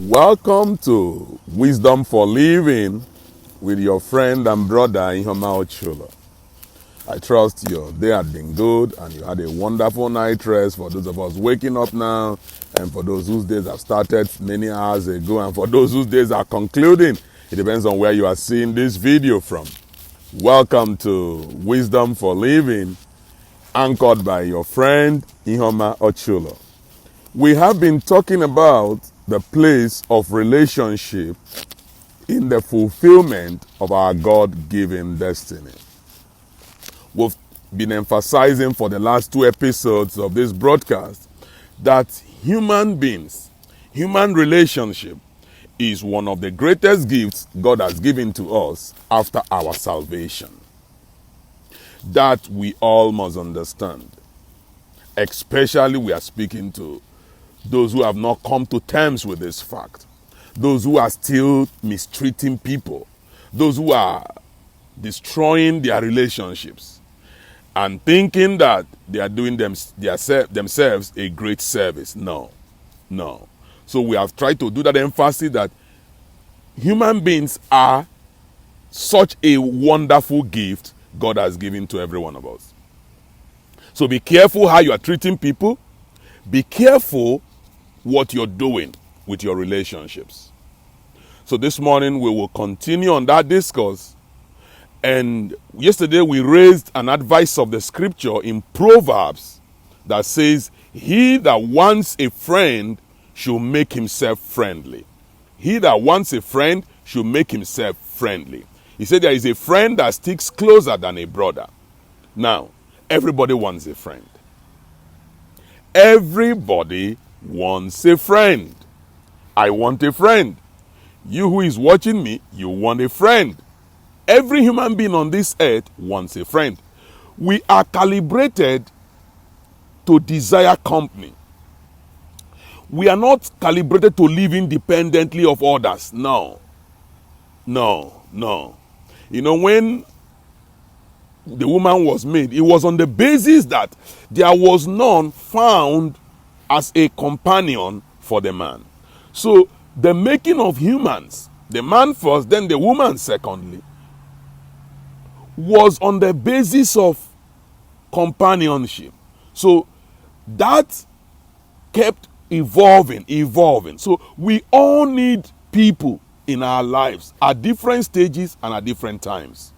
Welcome to Wisdom for Living with your friend and brother Ihoma Ochulo. I trust your day had been good and you had a wonderful night rest for those of us waking up now, and for those whose days have started many hours ago, and for those whose days are concluding. It depends on where you are seeing this video from. Welcome to Wisdom for Living, anchored by your friend Ihoma Ochulo. We have been talking about the place of relationship in the fulfillment of our God-given destiny. We've been emphasizing for the last 2 episodes of this broadcast that human beings, human relationship is one of the greatest gifts God has given to us after our salvation. That we all must understand. Especially we are speaking to those who have not come to terms with this fact, those who are still mistreating people, those who are destroying their relationships and thinking that they are doing themselves a great service. No. So we have tried to do that emphasis that human beings are such a wonderful gift God has given to every one of us. So be careful how you are treating people. Be careful what you're doing with your relationships. So this morning we will continue on that discourse. And yesterday we raised an advice of the scripture in Proverbs that says, he that wants a friend should make himself friendly. He that wants a friend should make himself friendly. He said there is a friend that sticks closer than a brother. Now, everybody wants a friend. Everybody wants a friend. I want a friend. You who is watching me, you want a friend. Every human being on this earth wants a friend. We are calibrated to desire company. We are not calibrated to live independently of others. No. You know, when the woman was made, it was on the basis that there was none found as a companion for the man. So the making of humans, the man first, then the woman secondly, was on the basis of companionship. So that kept evolving. So we all need people in our lives at different stages and at different times.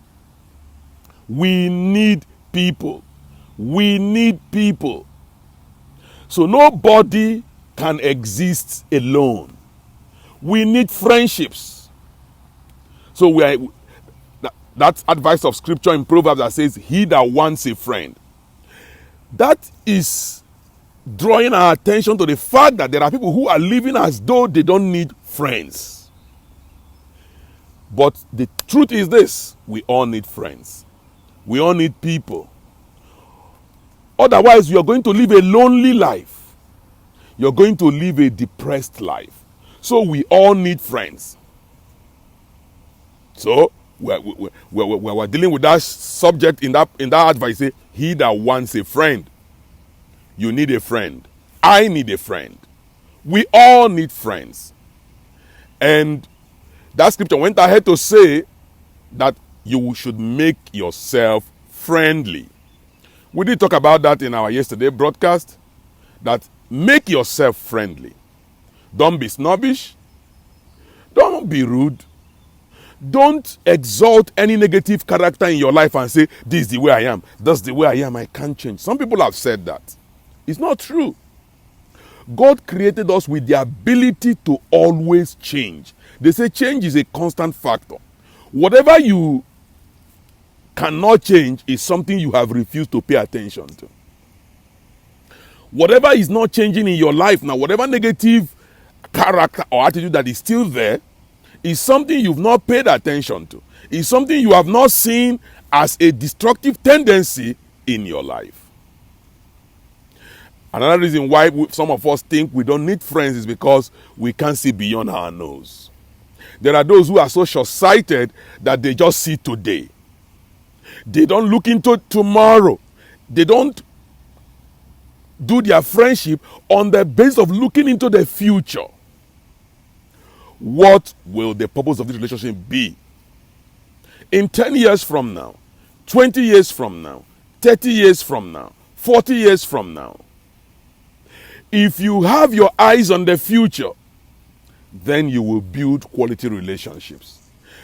We need people. So nobody can exist alone. We need friendships. So that's advice of scripture in Proverbs that says, he that wants a friend. That is drawing our attention to the fact that there are people who are living as though they don't need friends. But the truth is this, we all need friends. We all need people. Otherwise, you are going to live a lonely life. You're going to live a depressed life. So we all need friends. So we're dealing with that subject in that advice. Say, he that wants a friend. You need a friend. I need a friend. We all need friends. And that scripture went ahead to say that you should make yourself friendly. We did talk about that in our yesterday broadcast, that make yourself friendly. Don't be snobbish. Don't be rude. Don't exalt any negative character in your life and say, this is the way I am. That's the way I am. I can't change. Some people have said that. It's not true. God created us with the ability to always change. They say change is a constant factor. Whatever you cannot change is something you have refused to pay attention to. Whatever is not changing in your life now, whatever negative character or attitude that is still there, is something you've not paid attention to. Is something you have not seen as a destructive tendency in your life. Another reason why some of us think we don't need friends is because we can't see beyond our nose. There are those who are so short-sighted that they just see today. They don't look into tomorrow. They don't do their friendship on the basis of looking into the future. what will the purpose of this relationship be? In 10 years from now, 20 years from now, 30 years from now, 40 years from now, if you have your eyes on the future, then you will build quality relationships.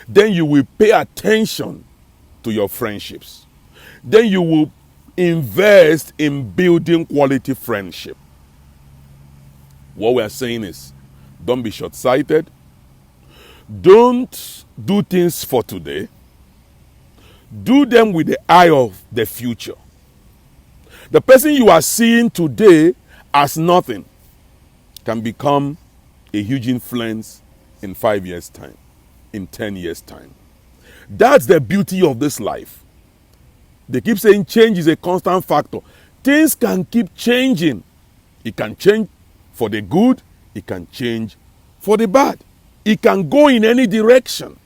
Then you will pay attention to your friendships. Then you will invest in building quality friendship. What we are saying is, don't be short-sighted. Don't do things for today. Do them with the eye of the future. The person you are seeing today as nothing can become a huge influence in 5 years' time, in 10 years' time. That's the beauty of this life. They keep saying change is a constant factor. Things can keep changing. It can change for the good. It can change for the bad. It can go in any direction.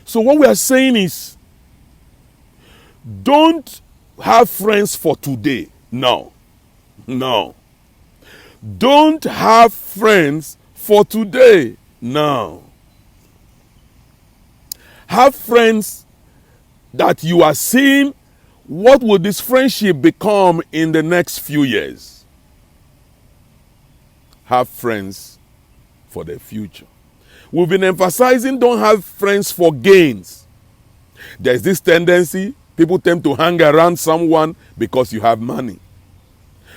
So what we are saying is, don't have friends for today. No. No. Don't have friends for today. No. Have friends that you are seeing what will this friendship become in the next few years. Have friends for the future. We've been emphasizing don't have friends for gains. There's this tendency, people tend to hang around someone because you have money,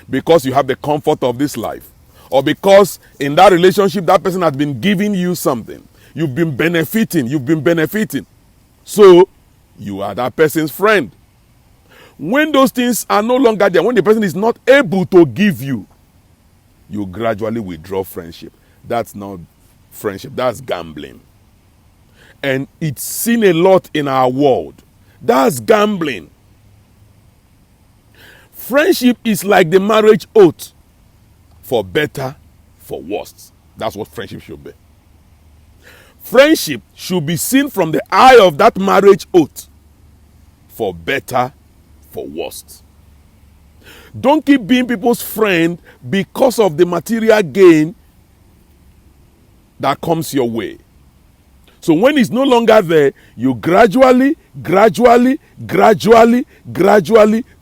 because you have the comfort of this life, or because in that relationship that person has been giving you something. You've been benefiting. So you are that person's friend. When those things are no longer there, when the person is not able to give you, you gradually withdraw friendship. That's not friendship, that's gambling. And it's seen a lot in our world. That's gambling. Friendship is like the marriage oath, for better, for worse. That's what friendship should be. Friendship should be seen from the eye of that marriage oath, for better, for worse. Don't keep being people's friend because of the material gain that comes your way. So when it's no longer there, you gradually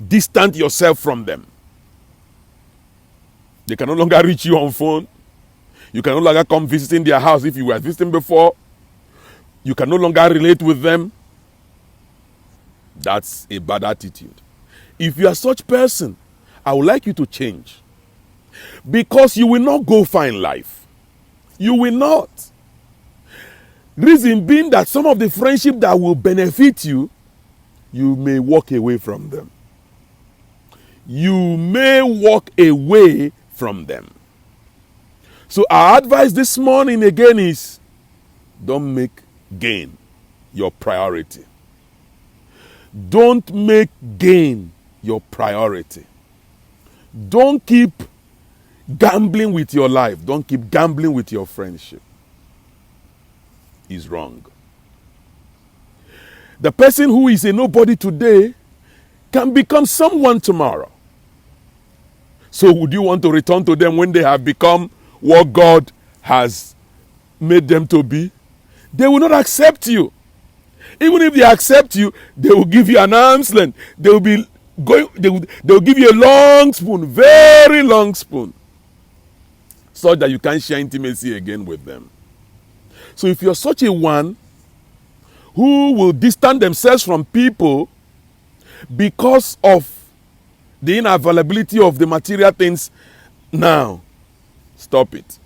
distance yourself from them. They can no longer reach you on phone. You can no longer come visiting their house if you were visiting before. You can no longer relate with them. That's a bad attitude. If you are such person, I would like you to change. Because you will not go far in life. You will not. Reason being that some of the friendship that will benefit you, you may walk away from them. You may walk away from them. So our advice this morning again is, don't make gain your priority. Don't make gain your priority. Don't keep gambling with your life. Don't keep gambling with your friendship. Is wrong. The person who is a nobody today can become someone tomorrow. So would you want to return to them when they have become what God has made them to be? They will not accept you. Even if they accept you, they will give you an arm's length. They will give you a long spoon, very long spoon, so that you can't share intimacy again with them. So if you're such a one who will distance themselves from people because of the unavailability of the material things, now stop it.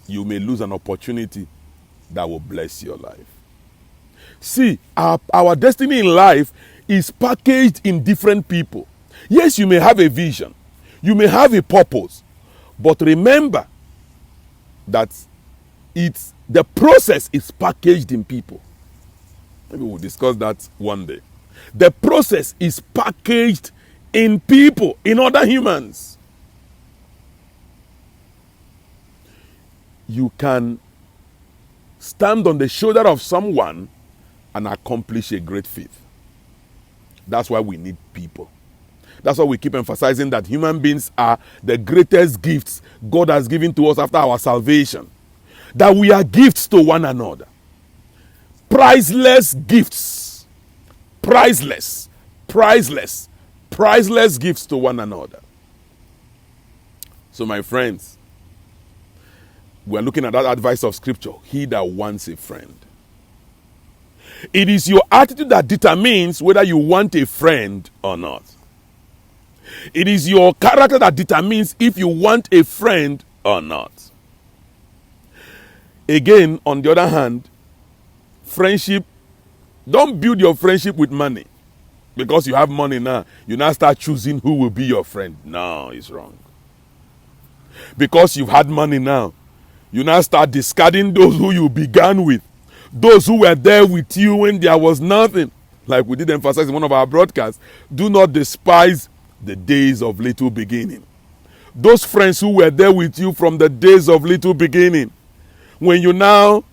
You may lose an opportunity that will bless your life. See, our destiny in life is packaged in different people. Yes, you may have a vision. You may have a purpose. But remember that the process is packaged in people. Maybe we'll discuss that one day. The process is packaged in people, in other humans. You can stand on the shoulder of someone and accomplish a great feat. That's why we need people. That's why we keep emphasizing that human beings are the greatest gifts God has given to us after our salvation. that we are gifts to one another. Priceless gifts. Priceless. Priceless. Priceless gifts to one another. So, my friends, we are looking at that advice of Scripture. He that wants a friend. It is your attitude that determines whether you want a friend or not. It is your character that determines if you want a friend or not. Again, on the other hand, friendship, don't build your friendship with money. Because you have money now, you now start choosing who will be your friend. No, it's wrong. Because you've had money now, you now start discarding those who you began with. Those who were there with you when there was nothing. Like we did emphasize in one of our broadcasts, do not despise the days of little beginning. Those friends who were there with you from the days of little beginning. When you now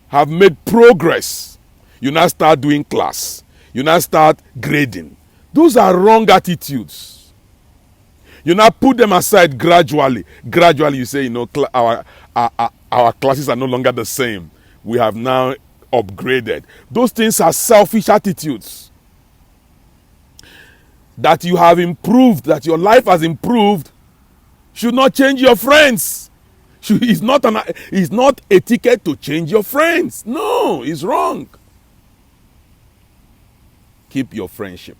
have made progress, you now start doing class. You now start grading. Those are wrong attitudes. You now put them aside gradually. Gradually you say, you know, our classes are no longer the same. We have now upgraded. Those things are selfish attitudes. That you have improved, that your life has improved, should not change your friends. It's not etiquette to change your friends. No, it's wrong. Keep your friendship.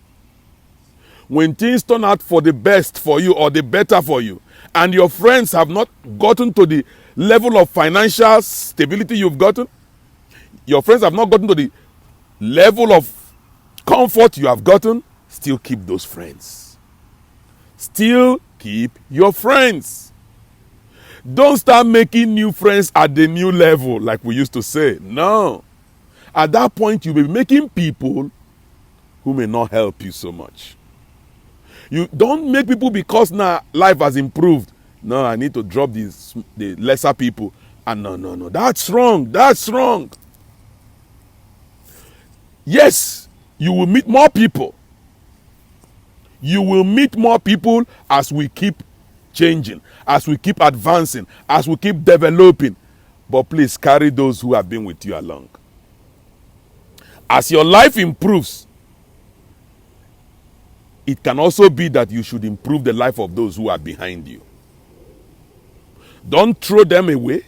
When things turn out for the best for you or the better for you, and your friends have not gotten to the level of financial stability you've gotten, your friends have not gotten to the level of comfort you have gotten, still keep those friends. Still keep your friends. Don't start making new friends at the new level like we used to say. No. At that point, you'll be making people who may not help you so much. You don't make people because now life has improved. No, I need to drop the lesser people. And no. That's wrong. That's wrong. Yes, you will meet more people. You will meet more people as we keep changing, as we keep advancing, as we keep developing. But please carry those who have been with you along. As your life improves, it can also be that you should improve the life of those who are behind you. Don't throw them away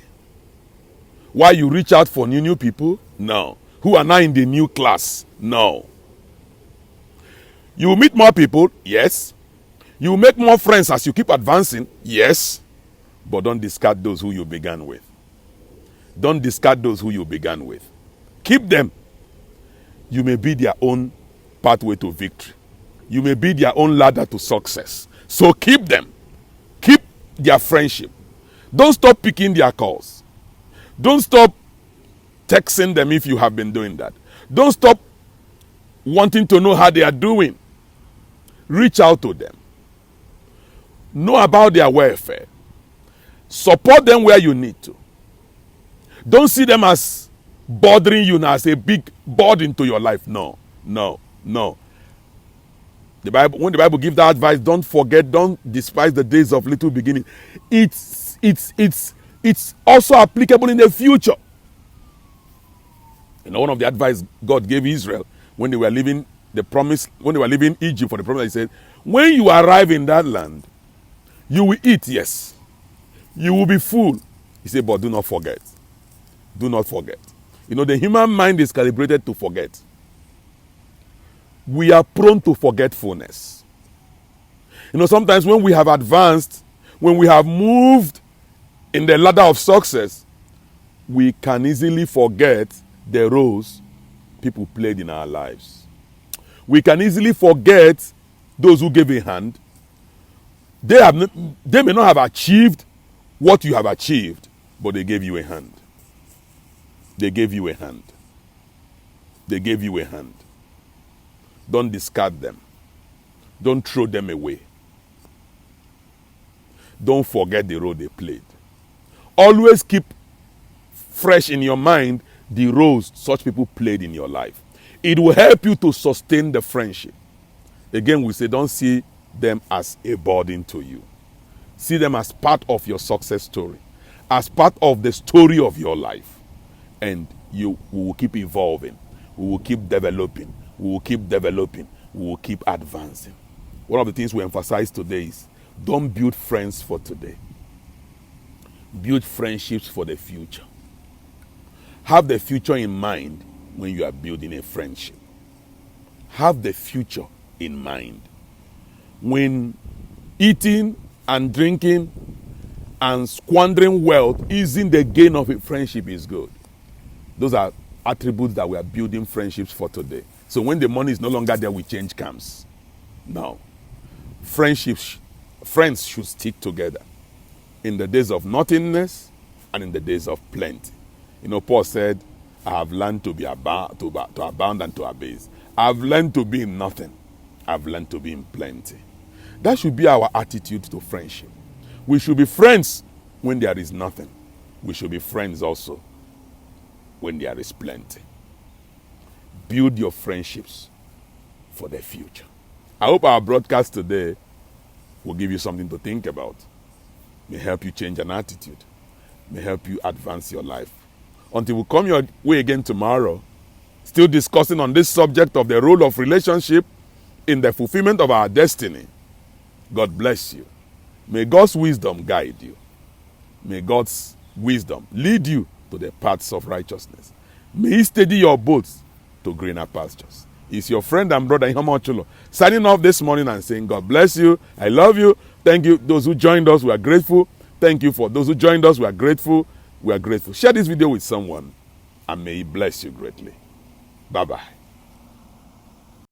while you reach out for new people. No. Who are now in the new class. No. You will meet more people. Yes. You will make more friends as you keep advancing. Yes. But don't discard those who you began with. Don't discard those who you began with. Keep them. You may be their own pathway to victory. You may be their own ladder to success. So keep them. Keep their friendship. Don't stop picking their calls. Don't stop texting them if you have been doing that. Don't stop wanting to know how they are doing. Reach out to them. Know about their welfare. Support them where you need to. Don't see them as bothering you now, as a big burden to your life. No. When the Bible gives that advice, don't forget, don't despise the days of little beginning. It's also applicable in the future. You know, one of the advice God gave Israel when they were leaving when they were leaving Egypt for the promise, He said, when you arrive in that land, you will eat, yes. You will be full. He said, but do not forget. Do not forget. You know, the human mind is calibrated to forget. We are prone to forgetfulness. You know, sometimes when we have advanced, when we have moved in the ladder of success, we can easily forget the roles people played in our lives. We can easily forget those who gave a hand. They may not have achieved what you have achieved, but they gave you a hand. They gave you a hand. They gave you a hand. Don't discard them. Don't throw them away. Don't forget the role they played. Always keep fresh in your mind the roles such people played in your life. It will help you to sustain the friendship. Again, we say don't see them as a burden to you. See them as part of your success story. as part of the story of your life. And we will keep evolving. We will keep developing. We will keep developing. We will keep advancing. One of the things we emphasize today is don't build friends for today. Build friendships for the future. Have the future in mind when you are building a friendship. Have the future in mind. When eating and drinking and squandering wealth isn't the gain of a friendship is good. Those are attributes that we are building friendships for today. So when the money is no longer there, we change camps. No. Friends should stick together in the days of nothingness and in the days of plenty. You know, Paul said, I have learned to abound and to abase. I've learned to be in nothing. I've learned to be in plenty. That should be our attitude to friendship. We should be friends when there is nothing. We should be friends also when there is plenty. Build your friendships for the future. I hope our broadcast today will give you something to think about. May help you change an attitude. May help you advance your life. Until we come your way again tomorrow, still discussing on this subject of the role of relationship in the fulfillment of our destiny. God bless you. May God's wisdom guide you. May God's wisdom lead you to the paths of righteousness. May He steady your boats to greener pastures. It's your friend and brother Ihoma Ochulo signing off this morning and saying, God bless you. I love you. Thank you. Those who joined us, we are grateful. Thank you for those who joined us. We are grateful. We are grateful. Share this video with someone and may He bless you greatly. Bye-bye.